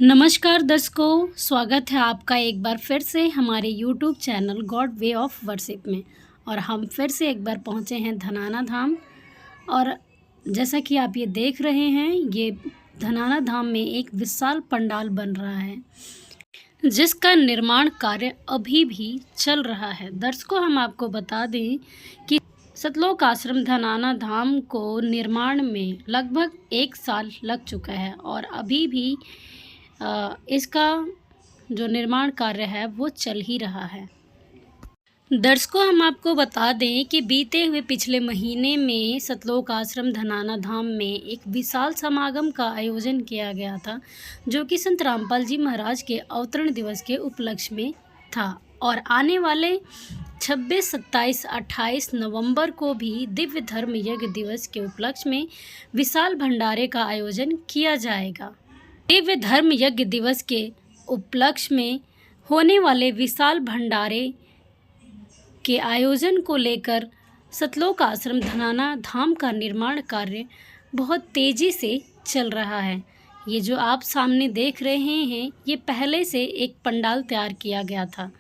नमस्कार दर्शकों, स्वागत है आपका एक बार फिर से हमारे YouTube channel God way of worship में। और हम फिर से एक बार पहुंचे हैं धनाना धाम। और जैसा कि आप ये देख रहे हैं, ये धनाना धाम में एक विशाल पंडाल बन रहा है जिसका निर्माण कार्य अभी भी चल रहा है। दर्शकों, हम आपको बता दें कि सतलोक आश्रम धनाना धाम को निर्माण में लगभग 1 साल लग चुका है और अभी भी इसका जो निर्माण कार्य है वो चल ही रहा है। दर्शकों, हम आपको बता दें कि बीते हुए पिछले महीने में सतलोक आश्रम धनाना धाम में एक विशाल समागम का आयोजन किया गया था, जो कि संत रामपाल जी महाराज के अवतरण दिवस के उपलक्ष्य में था। और आने वाले 26, 27, 28 नवंबर को भी दिव्य धर्म यज्ञ दिवस के उपलक्ष्य में विशाल भंडारे का आयोजन किया जाएगा। दिव्य धर्म यज्ञ दिवस के उपलक्ष्य में होने वाले विशाल भंडारे के आयोजन को लेकर सतलोक आश्रम धनाना धाम का निर्माण कार्य बहुत तेज़ी से चल रहा है। ये जो आप सामने देख रहे हैं, ये पहले से एक पंडाल तैयार किया गया था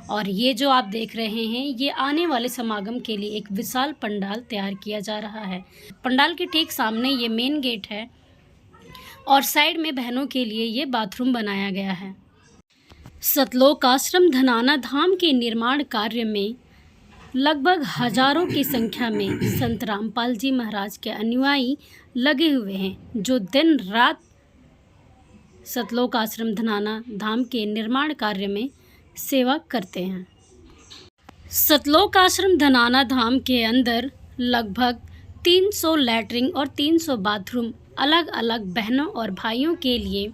और ये जो आप देख रहे हैं, ये आने वाले समागम के लिए एक विशाल पंडाल तैयार किया जा रहा है। पंडाल के ठीक सामने ये मेन गेट है और साइड में बहनों के लिए ये बाथरूम बनाया गया है। सतलोक आश्रम धनाना धाम के निर्माण कार्य में लगभग हजारों की संख्या में संत रामपाल जी महाराज के अनुयायी लगे हुए हैं, जो दिन रात सतलोक आश्रम धनाना धाम के निर्माण कार्य में सेवा करते हैं। सतलोक आश्रम धनाना धाम के अंदर लगभग 300 लैट्रिन और 300 बाथरूम अलग अलग बहनों और भाइयों के लिए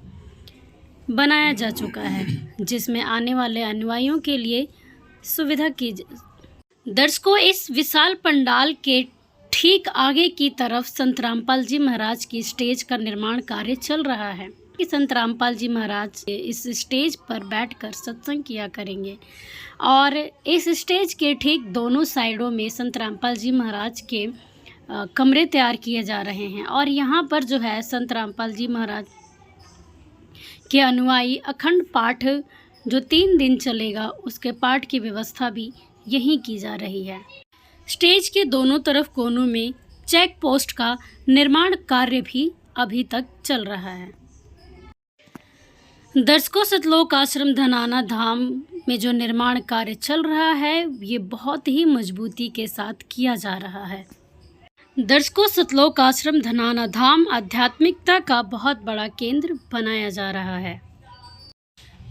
बनाया जा चुका है, जिसमें आने वाले अनुयायियों के लिए सुविधा की। दर्शकों, इस विशाल पंडाल के ठीक आगे की तरफ संत रामपाल जी महाराज की स्टेज का निर्माण कार्य चल रहा है कि संत रामपाल जी महाराज इस स्टेज पर बैठकर सत्संग किया करेंगे और इस स्टेज के ठीक दोनों साइडों में संत रामपाल जी महाराज के कमरे तैयार किए जा रहे हैं। और यहाँ पर जो है संत रामपाल जी महाराज के अनुयायी अखंड पाठ जो 3 दिन चलेगा, उसके पाठ की व्यवस्था भी यहीं की जा रही है। स्टेज के दोनों तरफ कोनों में चेक पोस्ट का निर्माण कार्य भी अभी तक चल रहा है। दर्शकों, सतलोक आश्रम धनाना धाम में जो निर्माण कार्य चल रहा है, ये बहुत ही मजबूती के साथ किया जा रहा है। दर्शकों, सतलोक आश्रम धनाना धाम आध्यात्मिकता का बहुत बड़ा केंद्र बनाया जा रहा है।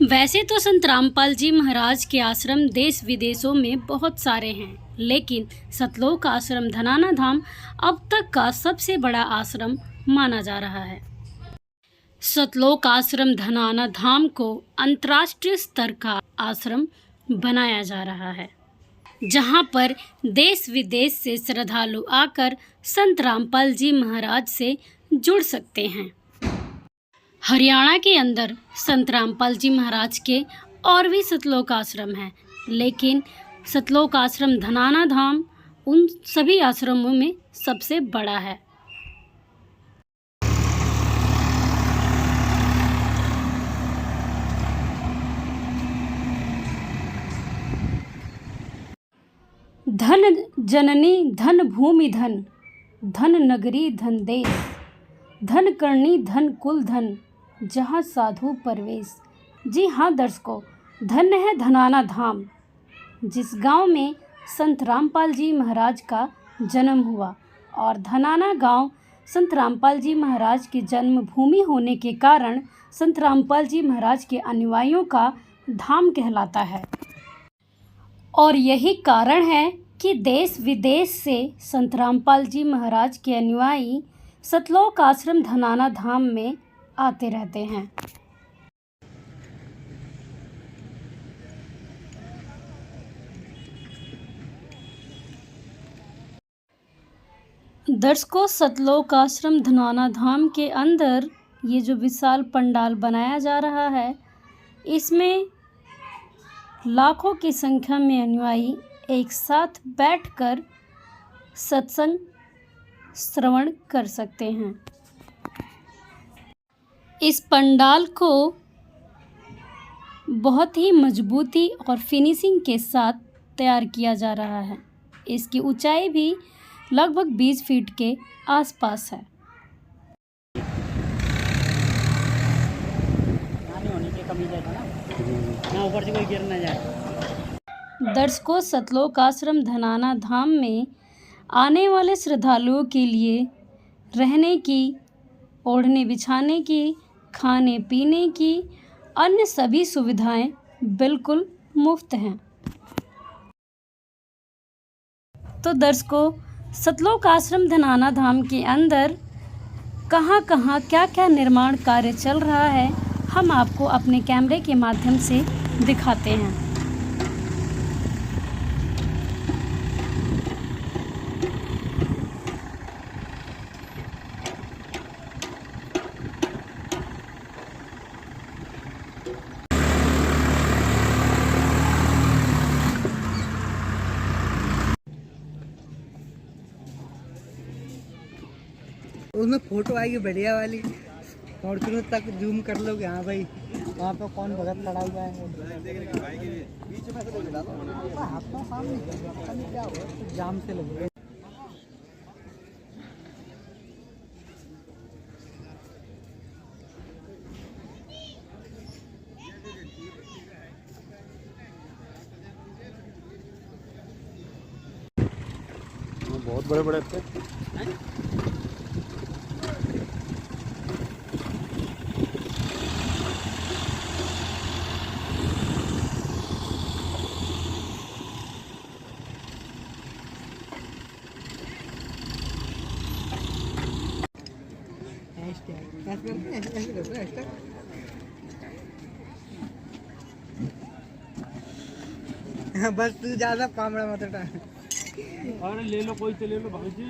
वैसे तो संत रामपाल जी महाराज के आश्रम देश विदेशों में बहुत सारे हैं, लेकिन सतलोक आश्रम धनाना धाम अब तक का सबसे बड़ा आश्रम माना जा रहा है। सतलोक आश्रम धनाना धाम को अंतर्राष्ट्रीय स्तर का आश्रम बनाया जा रहा है, जहां पर देश विदेश से श्रद्धालु आकर संत रामपाल जी महाराज से जुड़ सकते हैं। हरियाणा के अंदर संत रामपाल जी महाराज के और भी सतलोक आश्रम हैं, लेकिन सतलोक आश्रम धनाना धाम उन सभी आश्रमों में सबसे बड़ा है। धन जननी धन भूमि धन, धन नगरी धन देश, धन करनी धन कुल धन, जहाँ साधु परवेश। जी हाँ दर्शकों, धन्य है धनाना धाम, जिस गांव में संत रामपाल जी महाराज का जन्म हुआ। और धनाना गांव संत रामपाल जी महाराज की जन्मभूमि होने के कारण संत रामपाल जी महाराज के अनुयायियों का धाम कहलाता है। और यही कारण है कि देश विदेश से संत रामपाल जी महाराज के अनुयायी सतलोक आश्रम धनाना धाम में आते रहते हैं। दर्शकों, सतलोक आश्रम धनाना धाम के अंदर ये जो विशाल पंडाल बनाया जा रहा है, इसमें लाखों की संख्या में अनुयायी एक साथ बैठकर सत्संग श्रवण कर सकते हैं। इस पंडाल को बहुत ही मजबूती और फिनिशिंग के साथ तैयार किया जा रहा है। इसकी ऊंचाई भी लगभग 20 फीट के आसपास है। ऊपर से कोई गिर ना जाए। दर्शकों, सतलोक आश्रम धनाना धाम में आने वाले श्रद्धालुओं के लिए रहने की, ओढ़ने बिछाने की, खाने पीने की अन्य सभी सुविधाएं बिल्कुल मुफ्त हैं। तो दर्शकों, सतलोक आश्रम धनाना धाम के अंदर कहाँ कहाँ क्या क्या निर्माण कार्य चल रहा है, हम आपको अपने कैमरे के माध्यम से दिखाते हैं। उसमें फोटो आएगी बढ़िया वाली, फॉर्चूनर तक जूम कर लोगे। हाँ भाई, वहाँ पे कौन भगत खड़ा हुआ है? आपका सामने क्या हुआ, जाम से लग गया। बहुत बड़े बड़े थे। बस तू ज्यादा पामड़ा मत उठा। अरे ले लो, कोई तो ले लो भाई जी।